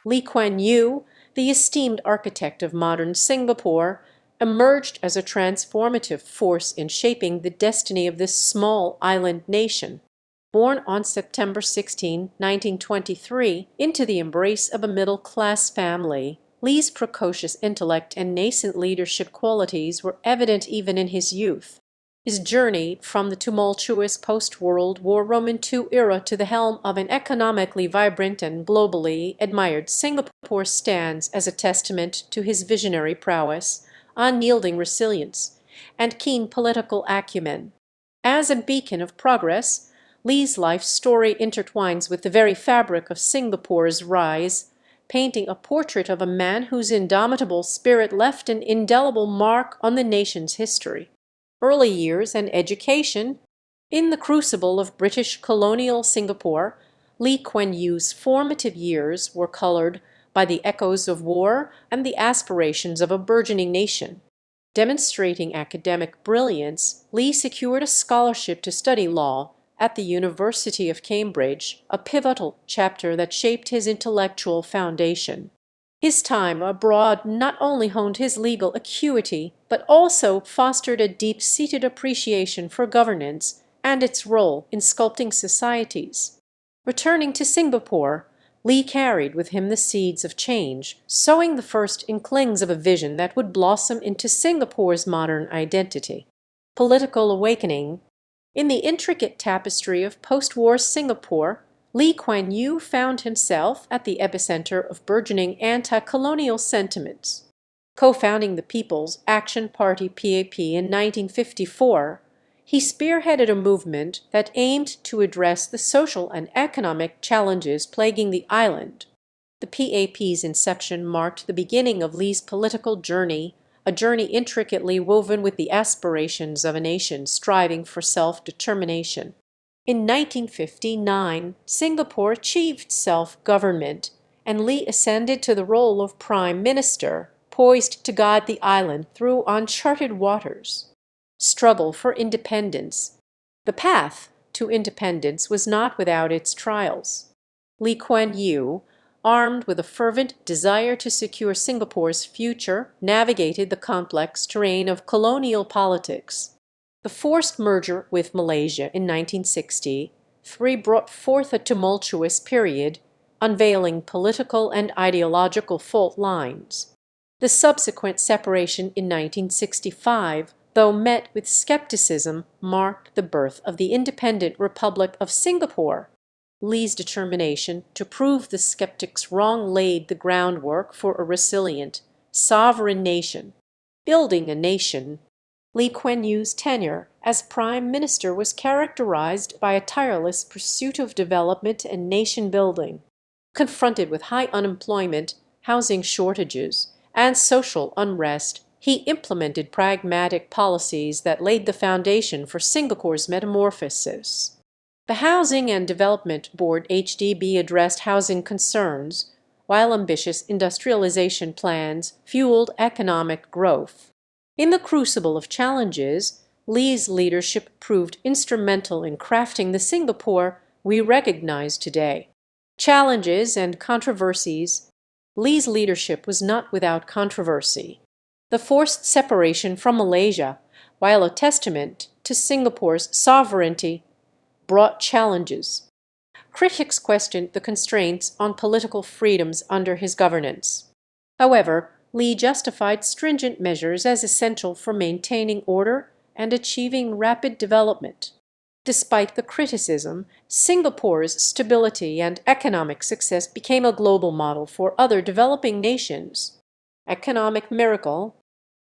Lee Kuan Yew, the esteemed architect of modern Singapore, emerged as a transformative force in shaping the destiny of this small island nation. Born on September 16, 1923, into the embrace of a middle-class family, Lee's precocious intellect and nascent leadership qualities were evident even in his youth. His journey from the tumultuous post-World War II era to the helm of an economically vibrant and globally admired Singapore stands as a testament to his visionary prowess, unyielding resilience, and keen political acumen. As a beacon of progress, Lee's life story intertwines with the very fabric of Singapore's rise, painting a portrait of a man whose indomitable spirit left an indelible mark on the nation's history. Early years and education. In the crucible of British colonial Singapore, Lee Kuan Yew's formative years were colored by the echoes of war and the aspirations of a burgeoning nation. Demonstrating academic brilliance, Lee secured a scholarship to study law at the University of Cambridge, a pivotal chapter that shaped his intellectual foundation. His time abroad not only honed his legal acuity, but also fostered a deep-seated appreciation for governance and its role in sculpting societies. Returning to Singapore, Lee carried with him the seeds of change, sowing the first inklings of a vision that would blossom into Singapore's modern identity. Political awakening. In the intricate tapestry of post-war Singapore, Lee Kuan Yew found himself at the epicenter of burgeoning anti-colonial sentiments. Co-founding the People's Action Party (PAP) in 1954, he spearheaded a movement that aimed to address the social and economic challenges plaguing the island. The PAP's inception marked the beginning of Lee's political journey, a journey intricately woven with the aspirations of a nation striving for self-determination. In 1959, Singapore achieved self-government, and Lee ascended to the role of Prime Minister, poised to guide the island through uncharted waters. Struggle for independence. The path to independence was not without its trials. Lee Kuan Yew, armed with a fervent desire to secure Singapore's future, navigated the complex terrain of colonial politics. The forced merger with Malaysia in 1963 brought forth a tumultuous period, unveiling political and ideological fault lines. The subsequent separation in 1965, though met with skepticism, marked the birth of the independent Republic of Singapore. Lee's determination to prove the skeptics wrong laid the groundwork for a resilient, sovereign nation. Building a nation. Lee Kuan Yew's tenure as prime minister was characterized by a tireless pursuit of development and nation building. Confronted with high unemployment, housing shortages, and social unrest, he implemented pragmatic policies that laid the foundation for Singapore's metamorphosis. The Housing and Development Board (HDB) addressed housing concerns, while ambitious industrialization plans fueled economic growth. In the crucible of challenges, Lee's leadership proved instrumental in crafting the Singapore we recognize today. Challenges and controversies. Lee's leadership was not without controversy. The forced separation from Malaysia, while a testament to Singapore's sovereignty, brought challenges. Critics questioned the constraints on political freedoms under his governance. However, Lee justified stringent measures as essential for maintaining order and achieving rapid development. Despite the criticism, Singapore's stability and economic success became a global model for other developing nations. Economic miracle.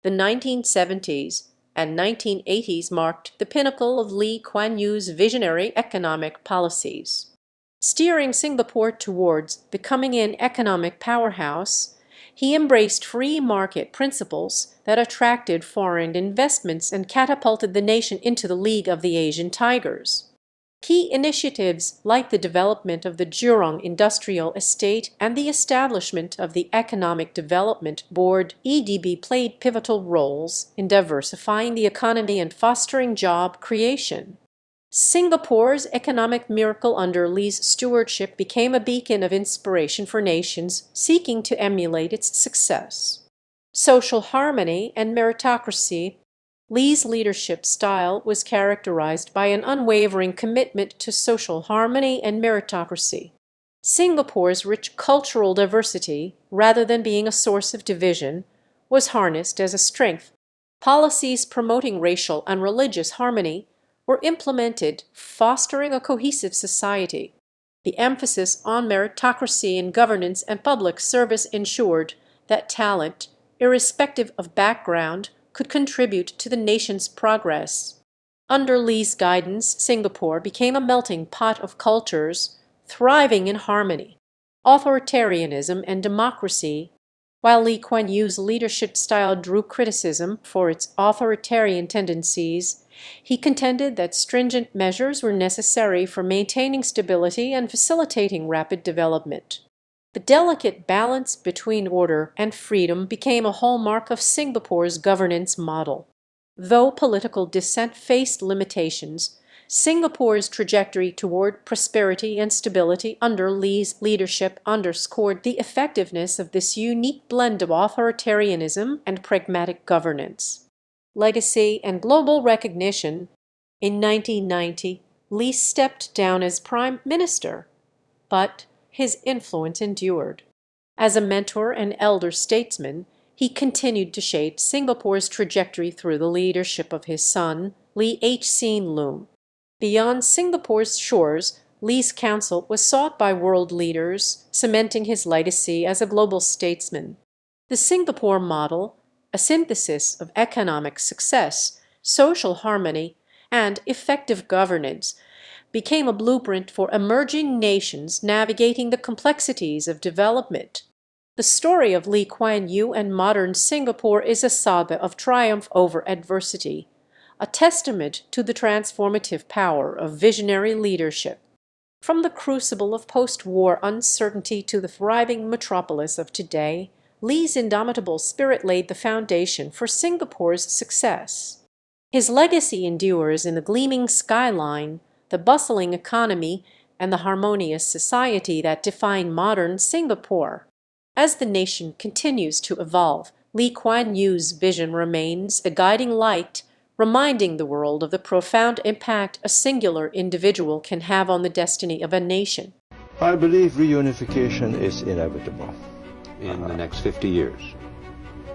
The 1970s and 1980s marked the pinnacle of Lee Kuan Yew's visionary economic policies. Steering Singapore towards becoming an economic powerhouse, he embraced free market principles that attracted foreign investments and catapulted the nation into the League of the Asian Tigers. Key initiatives like the development of the Jurong Industrial Estate and the establishment of the Economic Development Board (EDB) played pivotal roles in diversifying the economy and fostering job creation. Singapore's economic miracle under Lee's stewardship became a beacon of inspiration for nations seeking to emulate its success. Social harmony and meritocracy, Lee's leadership style was characterized by an unwavering commitment to social harmony and meritocracy. Singapore's rich cultural diversity, rather than being a source of division, was harnessed as a strength. Policies promoting racial and religious harmony were implemented, fostering a cohesive society. The emphasis on meritocracy in governance and public service ensured that talent, irrespective of background, could contribute to the nation's progress. Under Lee's guidance, Singapore became a melting pot of cultures, thriving in harmony, authoritarianism, and democracy. While Lee Kuan Yew's leadership style drew criticism for its authoritarian tendencies, he contended that stringent measures were necessary for maintaining stability and facilitating rapid development. The delicate balance between order and freedom became a hallmark of Singapore's governance model. Though political dissent faced limitations, Singapore's trajectory toward prosperity and stability under Lee's leadership underscored the effectiveness of this unique blend of authoritarianism and pragmatic governance. Legacy and global recognition. In 1990, Lee stepped down as prime minister, but his influence endured. As a mentor and elder statesman, he continued to shape Singapore's trajectory through the leadership of his son, Lee Hsien Loong. Beyond Singapore's shores, Lee's counsel was sought by world leaders, cementing his legacy as a global statesman. The Singapore model, a synthesis of economic success, social harmony, and effective governance, became a blueprint for emerging nations navigating the complexities of development. The story of Lee Kuan Yew and modern Singapore is a saga of triumph over adversity, a testament to the transformative power of visionary leadership. From the crucible of post-war uncertainty to the thriving metropolis of today, Lee's indomitable spirit laid the foundation for Singapore's success. His legacy endures in the gleaming skyline, the bustling economy, and the harmonious society that define modern Singapore. As the nation continues to evolve, Lee Kuan Yew's vision remains a guiding light, reminding the world of the profound impact a singular individual can have on the destiny of a nation. I believe reunification is inevitable. In the next 50 years?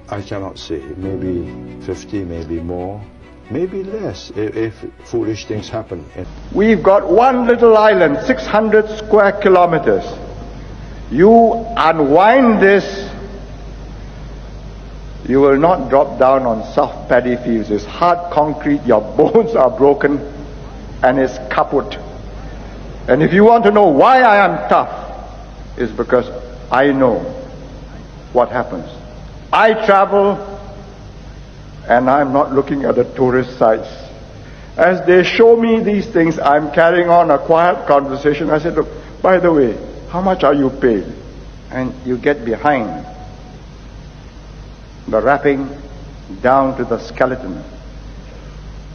I cannot say. Maybe 50, maybe more, maybe less if foolish things happen. We've got one little island, 600 square kilometers. You unwind this, you will not drop down on soft paddy fields. It's hard concrete, your bones are broken, and it's kaput. And if you want to know why I am tough, it's because I know what happens. I travel, and I'm not looking at the tourist sites. As they show me these things, I'm carrying on a quiet conversation. I said, look, by the way, how much are you paid? And you get behind the wrapping down to the skeleton,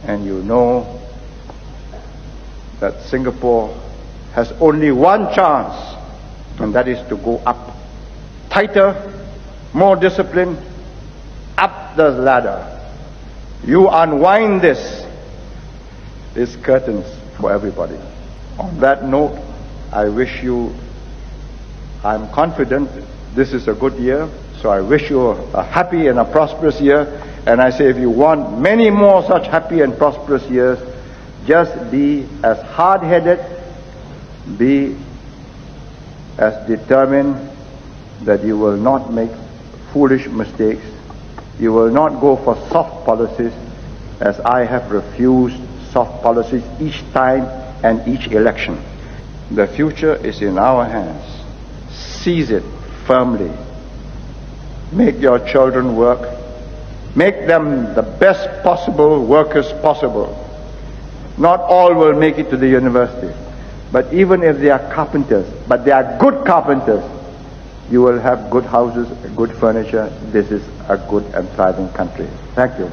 and you know that Singapore has only one chance, and that is to go up. Tighter, more discipline, up the ladder. You unwind this curtains for everybody. On that note, I'm confident this is a good year, so I wish you a happy and a prosperous year. And I say, if you want many more such happy and prosperous years, just be as hard-headed, be as determined that you will not make foolish mistakes. You will not go for soft policies, as I have refused soft policies each time and each election. The future is in our hands. Seize it firmly. Make your children work. Make them the best possible workers possible. Not all will make it to the university, but even if they are carpenters, but they are good carpenters, you will have good houses, good furniture. This is a good and thriving country. Thank you.